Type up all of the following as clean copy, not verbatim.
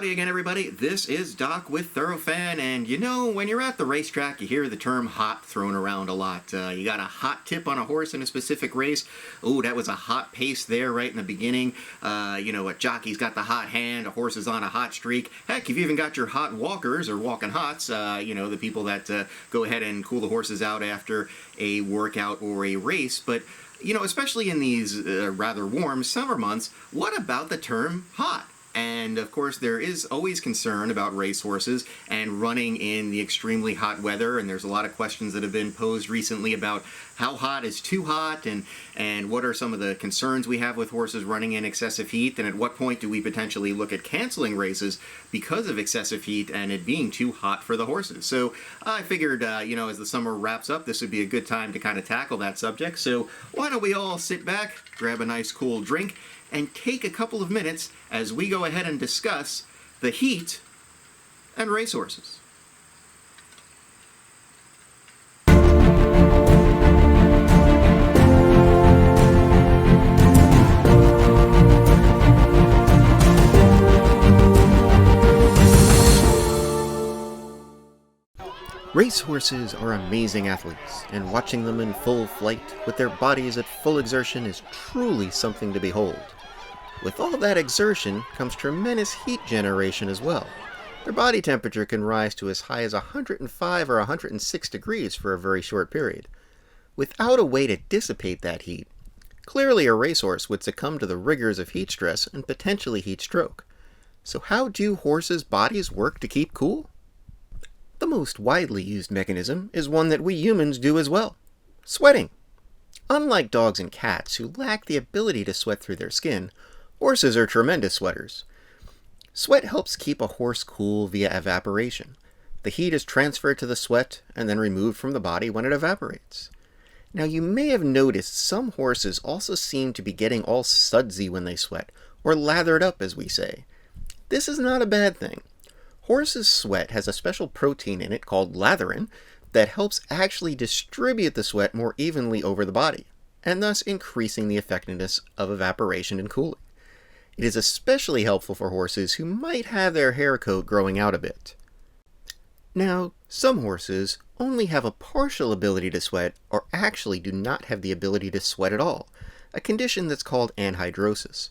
Howdy again, everybody. This is Doc with Thoroughfan, and you know, when you're at the racetrack, you hear the term hot thrown around a lot. You got a hot tip on a horse in a specific race. Oh, that was a hot pace there right in the beginning. A jockey's got the hot hand, a horse is on a hot streak. Heck, you've even got your hot walkers or walking hots, the people that go ahead and cool the horses out after a workout or a race. But especially in these rather warm summer months, what about the term hot? And of course, there is always concern about racehorses and running in the extremely hot weather. And there's a lot of questions that have been posed recently about how hot is too hot, and what are some of the concerns we have with horses running in excessive heat, and at what point do we potentially look at canceling races because of excessive heat and it being too hot for the horses. So I figured, as the summer wraps up, this would be a good time to kind of tackle that subject. So why don't we all sit back, grab a nice cool drink, and take a couple of minutes as we go ahead and discuss the heat and racehorses. Racehorses are amazing athletes, and watching them in full flight with their bodies at full exertion is truly something to behold. With all that exertion comes tremendous heat generation as well. Their body temperature can rise to as high as 105 or 106 degrees for a very short period. Without a way to dissipate that heat, clearly a racehorse would succumb to the rigors of heat stress and potentially heat stroke. So how do horses' bodies work to keep cool? The most widely used mechanism is one that we humans do as well: sweating. Unlike dogs and cats who lack the ability to sweat through their skin, horses are tremendous sweaters. Sweat helps keep a horse cool via evaporation. The heat is transferred to the sweat and then removed from the body when it evaporates. Now, you may have noticed some horses also seem to be getting all sudsy when they sweat, or lathered up as we say. This is not a bad thing. Horses' sweat has a special protein in it called latherin that helps actually distribute the sweat more evenly over the body, and thus increasing the effectiveness of evaporation and cooling. It is especially helpful for horses who might have their hair coat growing out a bit. Now, some horses only have a partial ability to sweat, or actually do not have the ability to sweat at all, a condition that's called anhidrosis.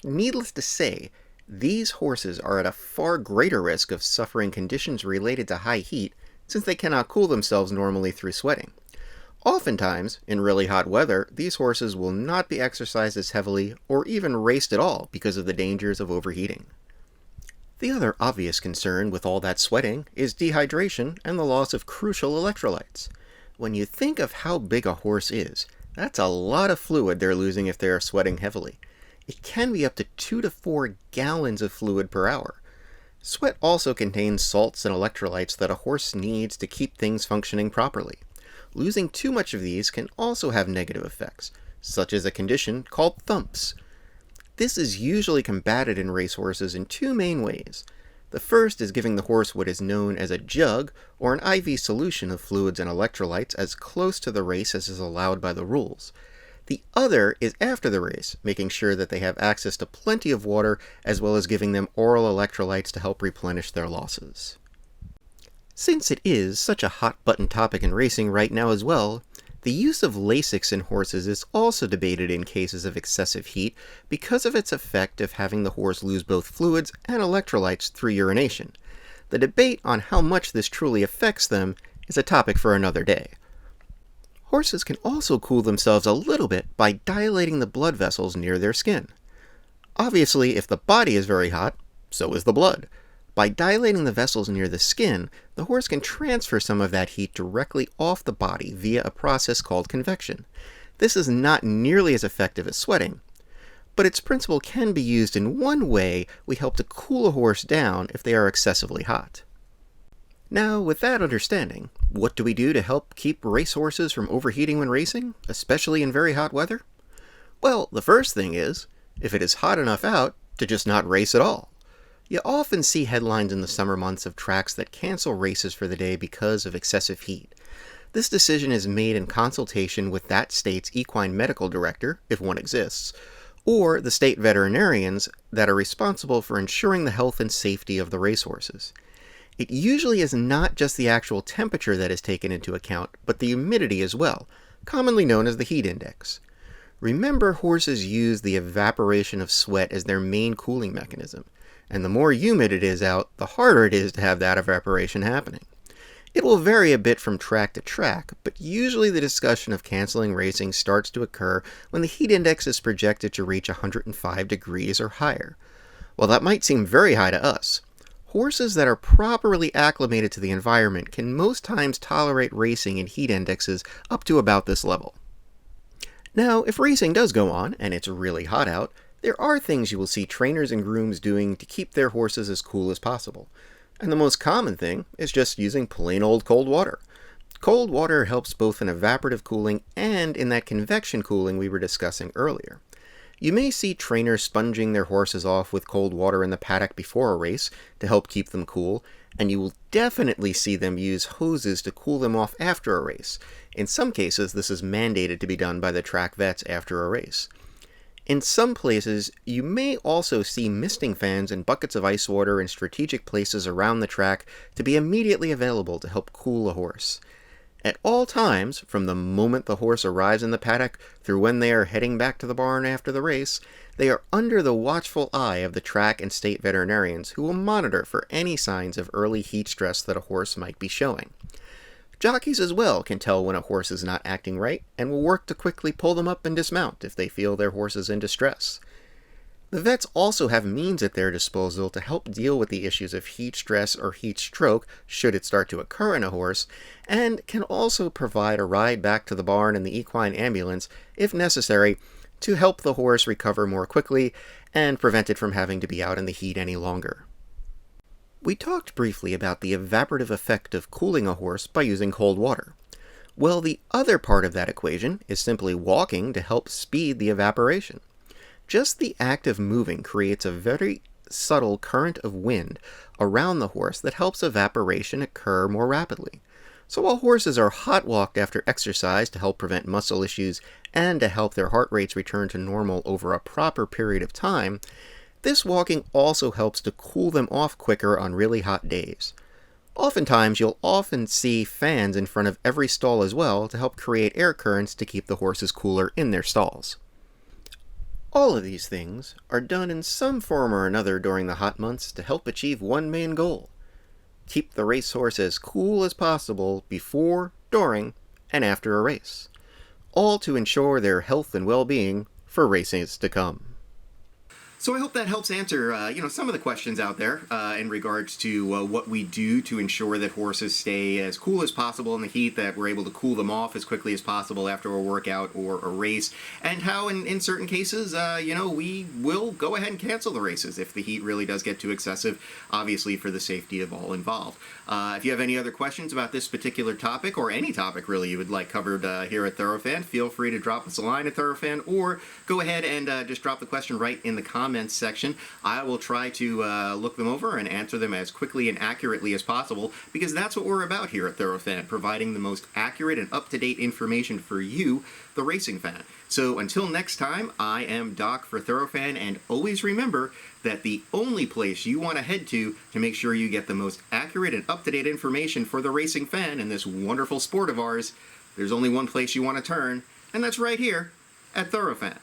Needless to say, these horses are at a far greater risk of suffering conditions related to high heat, since they cannot cool themselves normally through sweating. Oftentimes, in really hot weather, these horses will not be exercised as heavily or even raced at all because of the dangers of overheating. The other obvious concern with all that sweating is dehydration and the loss of crucial electrolytes. When you think of how big a horse is, that's a lot of fluid they're losing if they are sweating heavily. It can be up to 2 to 4 gallons of fluid per hour. Sweat also contains salts and electrolytes that a horse needs to keep things functioning properly. Losing too much of these can also have negative effects, such as a condition called thumps. This is usually combated in racehorses in 2 main ways. The first is giving the horse what is known as a jug, or an IV solution of fluids and electrolytes as close to the race as is allowed by the rules. The other is after the race, making sure that they have access to plenty of water, as well as giving them oral electrolytes to help replenish their losses. Since it is such a hot-button topic in racing right now as well, the use of lasiks in horses is also debated in cases of excessive heat because of its effect of having the horse lose both fluids and electrolytes through urination. The debate on how much this truly affects them is a topic for another day. Horses can also cool themselves a little bit by dilating the blood vessels near their skin. Obviously, if the body is very hot, so is the blood. By dilating the vessels near the skin, the horse can transfer some of that heat directly off the body via a process called convection. This is not nearly as effective as sweating, but its principle can be used in one way we help to cool a horse down if they are excessively hot. Now, with that understanding, what do we do to help keep racehorses from overheating when racing, especially in very hot weather? Well, the first thing is, if it is hot enough out, to just not race at all. You often see headlines in the summer months of tracks that cancel races for the day because of excessive heat. This decision is made in consultation with that state's equine medical director, if one exists, or the state veterinarians that are responsible for ensuring the health and safety of the racehorses. It usually is not just the actual temperature that is taken into account, but the humidity as well, commonly known as the heat index. Remember, horses use the evaporation of sweat as their main cooling mechanism, and the more humid it is out, the harder it is to have that evaporation happening. It will vary a bit from track to track, but usually the discussion of canceling racing starts to occur when the heat index is projected to reach 105 degrees or higher. While that might seem very high to us, horses that are properly acclimated to the environment can most times tolerate racing in heat indexes up to about this level. Now, if racing does go on, and it's really hot out, there are things you will see trainers and grooms doing to keep their horses as cool as possible. And the most common thing is just using plain old cold water. Cold water helps both in evaporative cooling and in that convection cooling we were discussing earlier. You may see trainers sponging their horses off with cold water in the paddock before a race to help keep them cool, and you will definitely see them use hoses to cool them off after a race. In some cases, this is mandated to be done by the track vets after a race. In some places, you may also see misting fans and buckets of ice water in strategic places around the track to be immediately available to help cool a horse. At all times, from the moment the horse arrives in the paddock through when they are heading back to the barn after the race, they are under the watchful eye of the track and state veterinarians who will monitor for any signs of early heat stress that a horse might be showing. Jockeys as well can tell when a horse is not acting right and will work to quickly pull them up and dismount if they feel their horse is in distress. The vets also have means at their disposal to help deal with the issues of heat stress or heat stroke should it start to occur in a horse, and can also provide a ride back to the barn in the equine ambulance if necessary to help the horse recover more quickly and prevent it from having to be out in the heat any longer. We talked briefly about the evaporative effect of cooling a horse by using cold water. Well, the other part of that equation is simply walking to help speed the evaporation. Just the act of moving creates a very subtle current of wind around the horse that helps evaporation occur more rapidly. So while horses are hot walked after exercise to help prevent muscle issues and to help their heart rates return to normal over a proper period of time, this walking also helps to cool them off quicker on really hot days. Oftentimes, you'll often see fans in front of every stall as well to help create air currents to keep the horses cooler in their stalls. All of these things are done in some form or another during the hot months to help achieve one main goal: keep the racehorse as cool as possible before, during, and after a race, all to ensure their health and well-being for races to come. So I hope that helps answer, some of the questions out there in regards to what we do to ensure that horses stay as cool as possible in the heat, that we're able to cool them off as quickly as possible after a workout or a race, and how in certain cases, we will go ahead and cancel the races if the heat really does get too excessive, obviously for the safety of all involved. If you have any other questions about this particular topic, or any topic really you would like covered here at Thoroughfan, feel free to drop us a line at Thoroughfan, or go ahead and just drop the question right in the comments section. I will try to look them over and answer them as quickly and accurately as possible, because that's what we're about here at Thoroughfan, providing the most accurate and up-to-date information for you, the racing fan. So until next time, I am Doc for Thoroughfan, and always remember that the only place you want to head to make sure you get the most accurate and up-to-date information for the racing fan in this wonderful sport of ours, there's only one place you want to turn, and that's right here at Thoroughfan.